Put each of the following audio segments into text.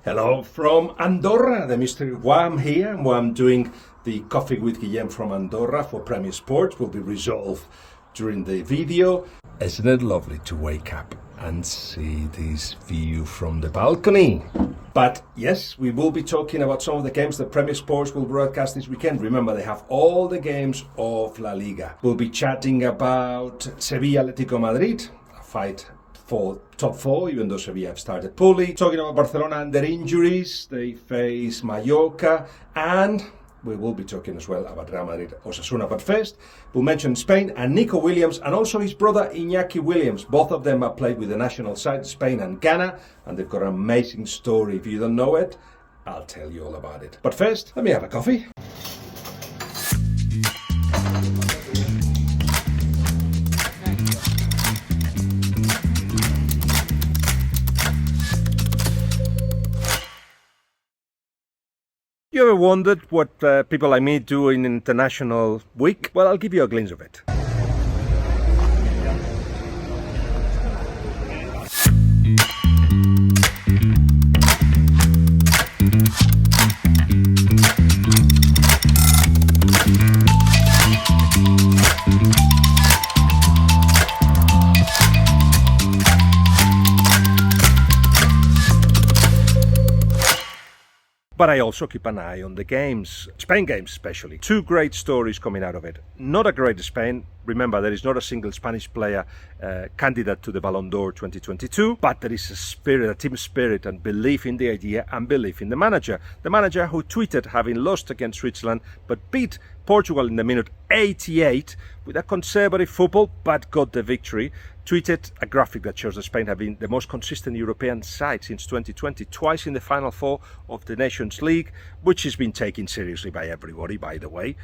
Hello from Andorra, the mystery Guillem here, and I'm doing the Coffee with Guillem from Andorra for Premier Sports will be resolved during the video. Isn't it lovely to wake up and see this view from the balcony? But yes, we will be talking about some of the games that Premier Sports will broadcast this weekend. Remember, they have all the games of La Liga. We'll be chatting about Sevilla Madrid, a fight for top four, even though Sevilla have started poorly. Talking about Barcelona and their injuries. They face Mallorca, and we will be talking as well about Real Madrid, Osasuna. But first, we'll mention Spain and Nico Williams and also his brother Iñaki Williams. Both of them have played with the national side, Spain and Ghana, and they've got an amazing story. If you don't know it, I'll tell you all about it. But first, let me have a coffee. You ever wondered what people like me do in International Week? Well, I'll give you a glimpse of it. But I also keep an eye on the games, Spain games especially. Two great stories coming out of it. Not a great Spain. Remember, there is not a single Spanish player candidate to the Ballon d'Or 2022, but there is a spirit, a team spirit and belief in the idea and belief in the manager. The manager who tweeted having lost against Switzerland but beat Portugal in the minute 88 with a conservative football but got the victory, tweeted a graphic that shows that Spain have been the most consistent European side since 2020, twice in the Final Four of the Nations League, which has been taken seriously by everybody, by the way,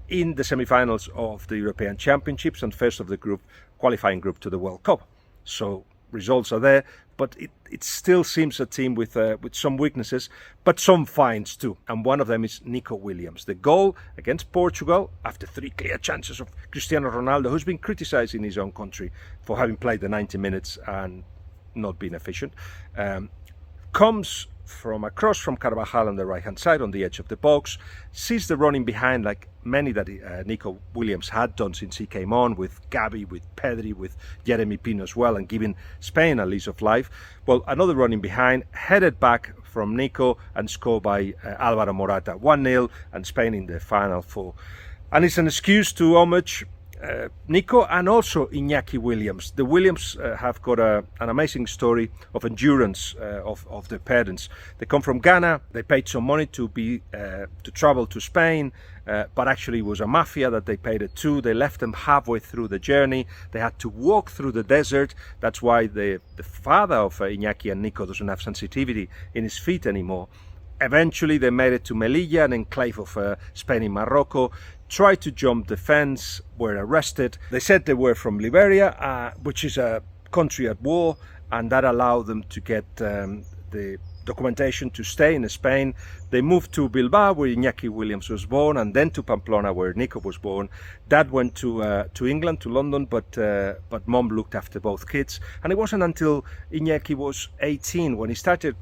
in the semi-finals of the European Championships and first of the group, qualifying group to the World Cup. So results are there, but it still seems a team with some weaknesses, but some finds too. And one of them is Nico Williams. The goal against Portugal, after three clear chances of Cristiano Ronaldo, who's been criticised in his own country for having played the 90 minutes and not been efficient, comes from a cross from Carvajal on the right-hand side on the edge of the box, sees the running behind like many that Nico Williams had done since he came on, with Gavi, with Pedri, with Jeremy Pino as well, and giving Spain a lease of life. Well, another running behind, headed back from Nico and scored by Alvaro Morata, 1-0, and Spain in the Final Four. And it's an excuse to homage Nico and also Iñaki Williams. The Williams have got an amazing story of endurance of their parents. They come from Ghana. They paid some money to travel to Spain, but actually it was a mafia that they paid it to. They left them halfway through the journey. They had to walk through the desert. That's why the father of Iñaki and Nico doesn't have sensitivity in his feet anymore. Eventually they made it to Melilla, an enclave of Spain in Morocco, tried to jump the fence, were arrested. They said they were from Liberia, which is a country at war, and that allowed them to get the documentation to stay in Spain. They moved to Bilbao, where Iñaki Williams was born, and then to Pamplona, where Nico was born. Dad went to England, to London, but mom looked after both kids. And it wasn't until Iñaki was 18 when he started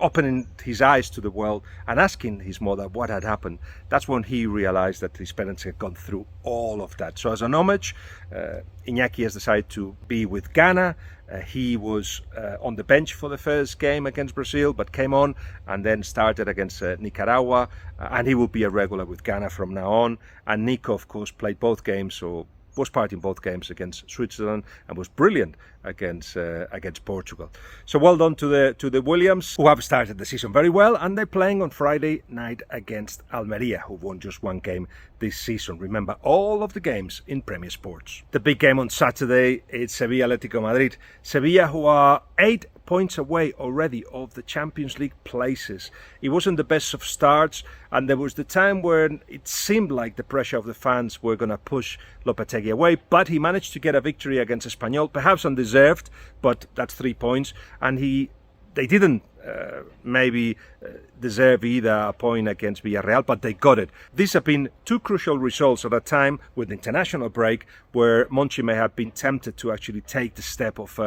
opening his eyes to the world and asking his mother what had happened. That's when he realized that his parents had gone through all of that. So as an homage, Iñaki has decided to be with Ghana. He was on the bench for the first game against Brazil, but came on and then started against Nicaragua, and he will be a regular with Ghana from now on. And Nico, of course, played both games, so was part in both games against Switzerland and was brilliant against Portugal. So well done to the Williams, who have started the season very well, and they're playing on Friday night against Almeria, who won just one game this season. Remember, all of the games in Premier Sports. The big game on Saturday is Sevilla Madrid. Sevilla, who are 8 points away already of the Champions League places. It wasn't the best of starts, and there was the time when it seemed like the pressure of the fans were going to push Lopetegui away, but he managed to get a victory against Espanyol, perhaps undeserved, but that's 3 points, and they didn't maybe deserve either a point against Villarreal, but they got it. These have been two crucial results at a time with the international break where Monchi may have been tempted to actually take the step of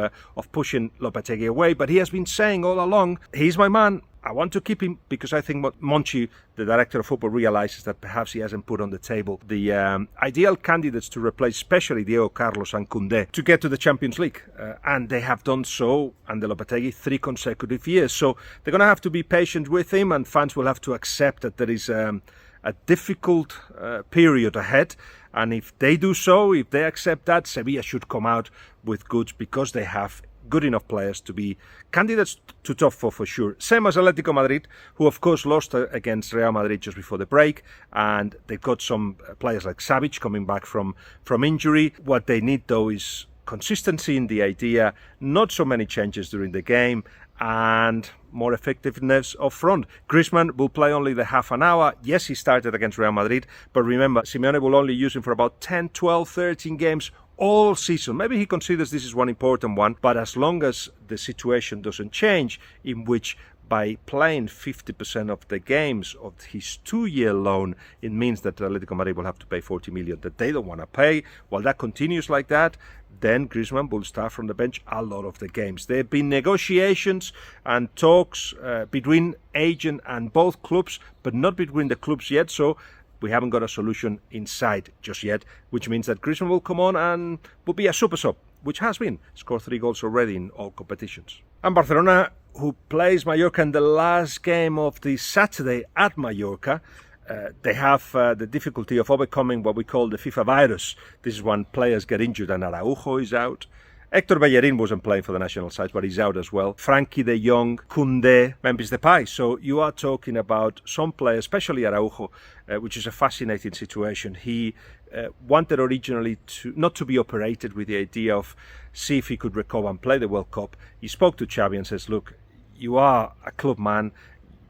pushing Lopetegui away, but he has been saying all along, he's my man, I want to keep him, because I think Monchi, the director of football, realizes that perhaps he hasn't put on the table the ideal candidates to replace, especially Diego Carlos and Koundé, to get to the Champions League. And they have done so under Lopetegui 3 consecutive years. So they're going to have to be patient with him, and fans will have to accept that there is a difficult period ahead. And if they do so, if they accept that, Sevilla should come out with goods, because they have good enough players to be candidates to top 4 for sure. Same as Atletico Madrid, who of course lost against Real Madrid just before the break, and they've got some players like Savic coming back from injury. What they need though is consistency in the idea, not so many changes during the game, and more effectiveness up front. Griezmann will play only the half an hour. Yes, he started against Real Madrid, but remember, Simeone will only use him for about 10, 12, 13 games all season. Maybe he considers this is one important one, but as long as the situation doesn't change, in which by playing 50% of the games of his 2-year loan, it means that Atletico Madrid will have to pay 40 million that they don't want to pay. While that continues like that, then Griezmann will start from the bench a lot of the games. There have been negotiations and talks between agent and both clubs, but not between the clubs yet, so we haven't got a solution inside just yet, which means that Griezmann will come on and will be a super sub, which has been. Scored 3 goals already in all competitions. And Barcelona, who plays Mallorca in the last game of the Saturday at Mallorca, they have the difficulty of overcoming what we call the FIFA virus. This is when players get injured, and Araujo is out. Héctor Bellerín wasn't playing for the national side, but he's out as well. Frankie de Jong, Koundé, Memphis Depay. So you are talking about some players, especially Araujo, which is a fascinating situation. He wanted originally not to be operated, with the idea of see if he could recover and play the World Cup. He spoke to Xavi and says, look, you are a club man.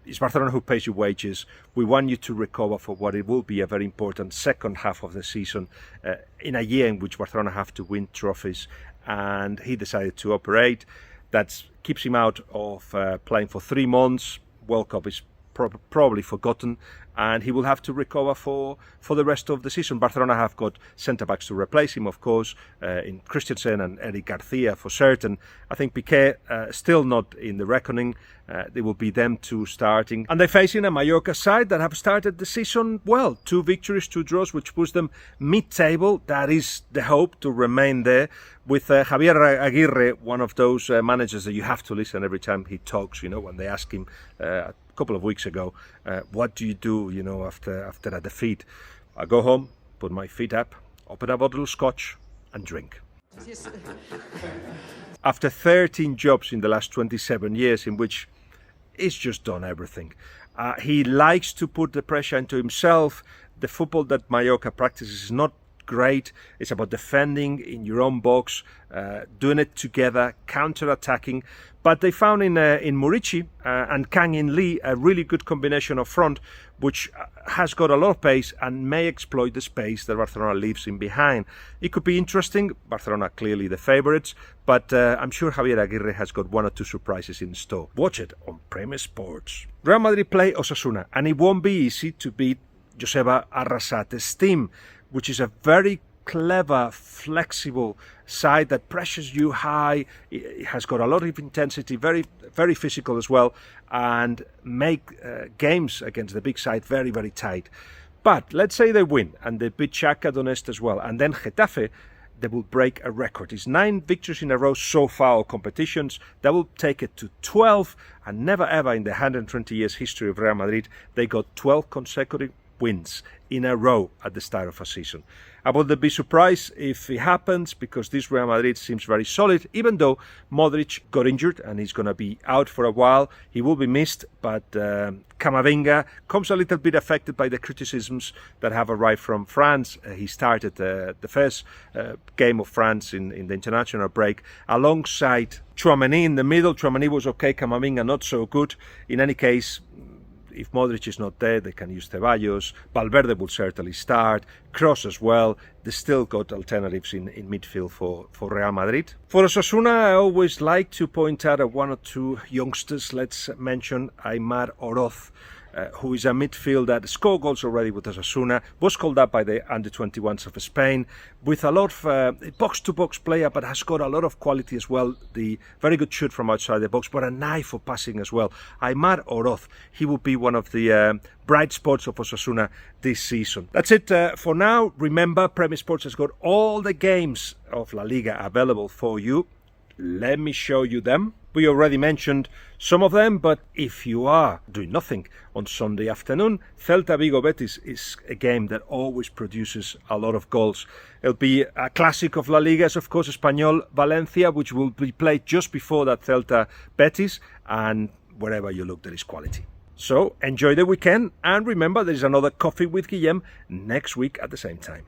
It's Barcelona who pays your wages. We want you to recover for what it will be a very important second half of the season, in a year in which Barcelona have to win trophies. And he decided to operate. That keeps him out of playing for 3 months. World Cup is probably forgotten, and he will have to recover for the rest of the season. Barcelona have got centre-backs to replace him, of course, in Christensen and Eric Garcia for certain. I think Piqué still not in the reckoning. They will be them two starting. And they're facing a Mallorca side that have started the season well. 2 victories, 2 draws, which puts them mid-table. That is the hope, to remain there. With Javier Aguirre, one of those managers that you have to listen every time he talks, when they ask him a couple of weeks ago, what do you do, after a defeat? I go home, put my feet up, open a bottle of scotch and drink. After 13 jobs in the last 27 years, in which he's just done everything. He likes to put the pressure into himself. The football that Mallorca practices is not great. It's about defending in your own box, doing it together, counter-attacking. But they found in Murici and Kang-in Lee a really good combination up front, which has got a lot of pace and may exploit the space that Barcelona leaves in behind. It could be interesting. Barcelona clearly the favourites, but I'm sure Javier Aguirre has got 1 or 2 surprises in store. Watch it on Premier Sports. Real Madrid play Osasuna, and it won't be easy to beat Joseba Arrasate's team, which is a very clever, flexible side that pressures you high. It has got a lot of intensity, very, very physical as well, and make games against the big side very, very tight. But let's say they win, and they beat Shakhtar Donetsk as well, and then Getafe, they will break a record. It's 9 victories in a row so far of competitions. That will take it to 12, and never ever in the 120 years history of Real Madrid, they got 12 consecutive wins in a row at the start of a season. I wouldn't be surprised if it happens, because this Real Madrid seems very solid, even though Modric got injured and he's going to be out for a while. He will be missed, but Camavinga comes a little bit affected by the criticisms that have arrived from France. He started the first game of France in the international break alongside Tchouaméni in the middle. Tchouaméni was okay, Camavinga not so good. In any case, if Modric is not there, they can use Ceballos. Valverde will certainly start. Kroos as well. they still got alternatives in midfield for Real Madrid. For Osasuna, I always like to point out one or two youngsters. Let's mention Aimar Oroz, who is a midfielder that scored goals already with Osasuna, was called up by the under-21s of Spain, with a lot of box-to-box player, but has got a lot of quality as well. The very good shoot from outside the box, but an eye for passing as well. Aimar Oroz, he will be one of the bright spots of Osasuna this season. That's it for now. Remember, Premier Sports has got all the games of La Liga available for you. Let me show you them. We already mentioned some of them, but if you are doing nothing on Sunday afternoon, Celta Vigo Betis is a game that always produces a lot of goals. It'll be a classic of La Liga, of course, Espanyol Valencia, which will be played just before that Celta Betis, and wherever you look, there is quality. So enjoy the weekend, and remember, there is another Coffee with Guillem next week at the same time.